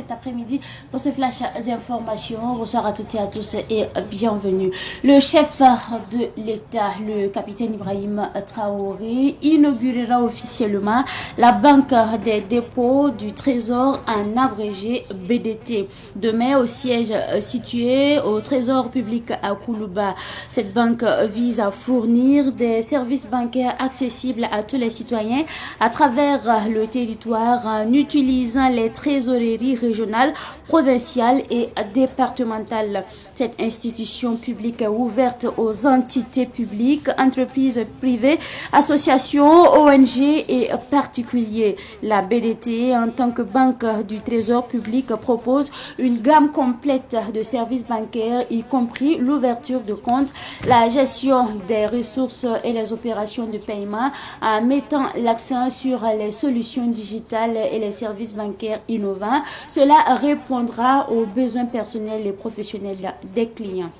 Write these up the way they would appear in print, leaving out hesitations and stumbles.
Cet après-midi pour ce flash d'information. Bonsoir à toutes et à tous et bienvenue. Le chef de l'État, le capitaine Ibrahim Traoré, inaugurera officiellement la banque des dépôts du Trésor en abrégé BDT. Demain au siège situé au Trésor public à Koulouba. Cette banque vise à fournir des services bancaires accessibles à tous les citoyens à travers le territoire en utilisant les trésoreries régionales, provinciales et départementales. Cette institution publique est ouverte aux entités publiques, entreprises privées, associations, ONG et particuliers. La BDT, en tant que banque du Trésor public, propose une gamme complète de services bancaires, y compris l'ouverture de comptes, la gestion des ressources et les opérations de paiement, en mettant l'accent sur les solutions digitales et les services bancaires innovants. Cela répondra aux besoins personnels et professionnels des clients.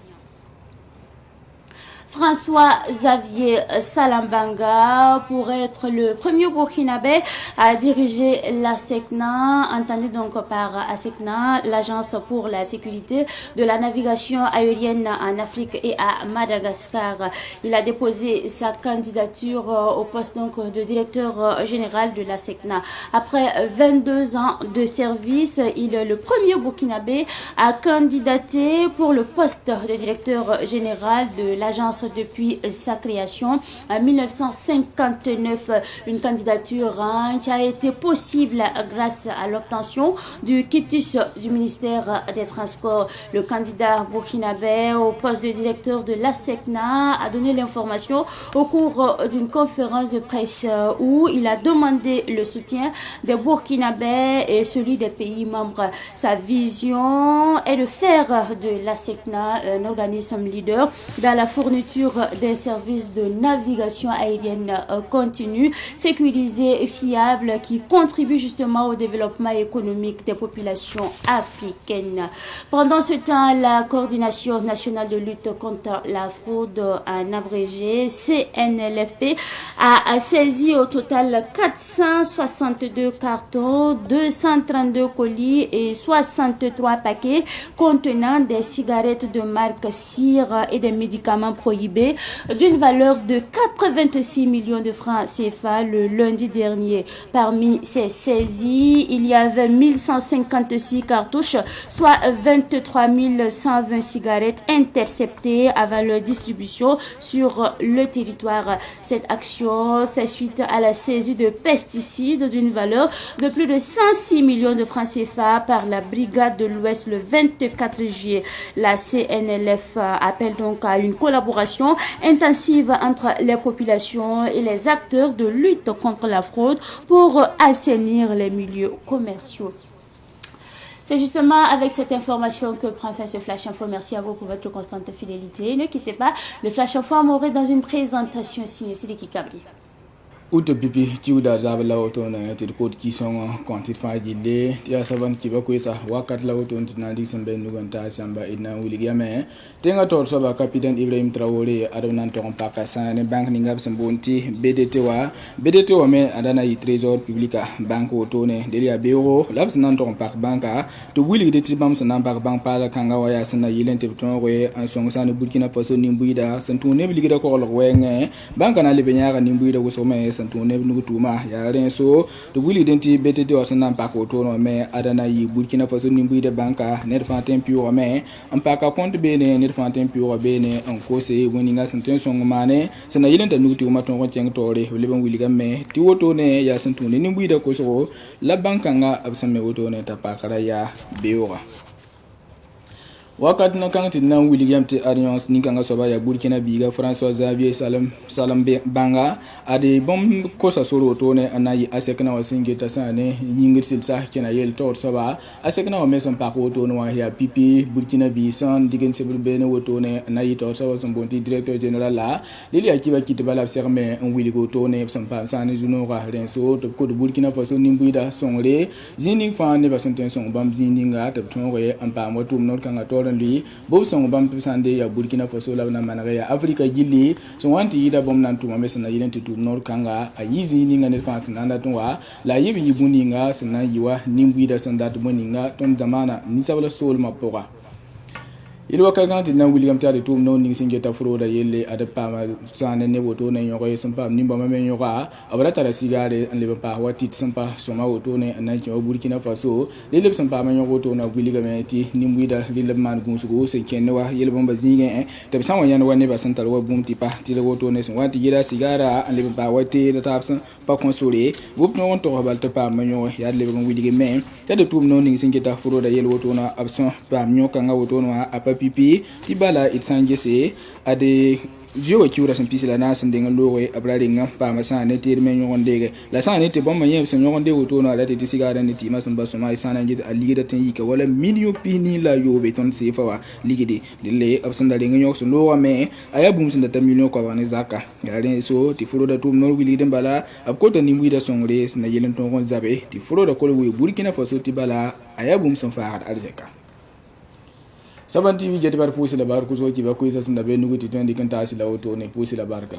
François-Xavier Salambanga pourrait être le premier Burkinabé à diriger la SECNA, entendu donc par ASECNA, l'Agence pour la sécurité de la navigation aérienne en Afrique et à Madagascar. Il a déposé sa candidature au poste donc de directeur général de la SECNA. Après 22 ans de service, il est le premier Burkinabé à candidater pour le poste de directeur général de l'agence depuis sa création en 1959. Une candidature qui a été possible grâce à l'obtention du quitus du ministère des Transports. Le candidat burkinabé au poste de directeur de la SECNA a donné l'information au cours d'une conférence de presse où il a demandé le soutien des Burkinabés et celui des pays membres. Sa vision est de faire de la SECNA un organisme leader dans la fourniture d'un service de navigation aérienne continue, sécurisé et fiable qui contribue justement au développement économique des populations africaines. Pendant ce temps, la Coordination nationale de lutte contre la fraude en abrégé, CNLFP, a saisi au total 462 cartons, 232 colis et 63 paquets contenant des cigarettes de marque Cire et des médicaments prohibés d'une valeur de 86 millions de francs CFA le lundi dernier. Parmi ces saisies, il y avait 1156 cartouches, soit 23 120 cigarettes interceptées avant leur distribution sur le territoire. Cette action fait suite à la saisie de pesticides d'une valeur de plus de 106 millions de francs CFA par la Brigade de l'Ouest le 24 juillet. La CNLF appelle donc à une collaboration intensive entre les populations et les acteurs de lutte contre la fraude pour assainir les milieux commerciaux. C'est justement avec cette information que prend fin ce Flash Info. Merci à vous pour votre constante fidélité. Ne quittez pas, le Flash Info amoureux dans une présentation signée Sidiki Kabri. Outre pipi ciuda zaba lawoto na te ko ki son kontit fa jille ti asavan ki ba ko sa wakat lawoto na di sembe nuganta samba ina wiligame tenga tor so ba capitaine Ibrahim Traoré adonan to paka ne bank ni ngab sembonti BDT wa me adana yi trésor publica bank auto ne delia bureau labs nan to pak banka to wili de ti bam sanan pak bank pala kanga wa ya sana yilente ton re en song sana Burkina Faso ni mbuida santu ne biligida ko lo wenge banka na lebenya ni mbuida wo so me santoune nugu tuma ya renso to wili denti BTT wa sanan pako to no me adana yi Burkina Faso ni mbuide banka net fanten piwo me am paka compte bene net fanten piwo bene en kose woni nga santen song mane sana yilenta nugu tuma ton ko ceng tore leben wili gamme ti woto ne ya santoune ni mbuide ko so la banka nga absame woto ne ta pakara ya bewa wakati na kanti na William T. Alliance ni kanga soba ya Burkina biga François-Xavier Salambanga ade bom kosa soro tone anayi asekna wasinge tasane nyingir silsa kena yel tor soba asekna wa meson pako tone wa ya pipi Burkina bi san digen sebul bene wotone anayi tor soba son bonti directeur général la lili akiba kitbala serme on wili go tone son pa san junora renso to ko Burkina Faso nimbuida songre zini fa ne ba senten son bam zininga to tonre ampa motum not kanga tor ran lui bo son bam pisande ya Burkina Faso la na manare ya Afrika gilli so wanti yida bom nan tuma mesna yiden tu nor kanga a yizi ni ngane fans nanda tunwa la yibi yibuni nga sna yiwa nimbi da sandat moninga ton zamana ni sabala sol mapora il wa kalganti na William Tade tum no ning singe ta froda yelle ada pama sane ne woto na nyoko yesampa nimba mame nyoka abara tara sigare an leba pa watit sampa soma woto ne na nyo Burkina Faso lele sampa ma nyoko to na William Meti nimbuida lele man gunsugo se kenwa yele bomba zinge te sanwa yana wane ba santal wa bumti pa tile woto ne so wati yela sigara an leba pa wati da tapsan pa konsole wop no wonto habal te pa ma nyo ya leba William me tade tum no ning singe ta froda yele woto na abson pa nyoka nga woto no apa pipi tibala itsangese ade jiwa kiura san pisila na san denga lowe abraringa pa masane tir men yondege la sane te bomma yem san yonde woto na lati tisigara ni tima san basuma sana ngit aligida tan yika wala milio pini la yobe ton sefa wa ligide dille absanda denga yok so lowa me aya bum san ta million ko bane zaka gare so ti furo da tum nor wili dem bala ab ko to ni muida songre na yelen ton kon zabe ti furo da ko we Burkina Faso ti bala aya bum san fa arzeka Saban TV jeti bar pusi la bar kuso ki ba kuisa sinda be nuguti tondi kan tasi la auto ne pusi la barka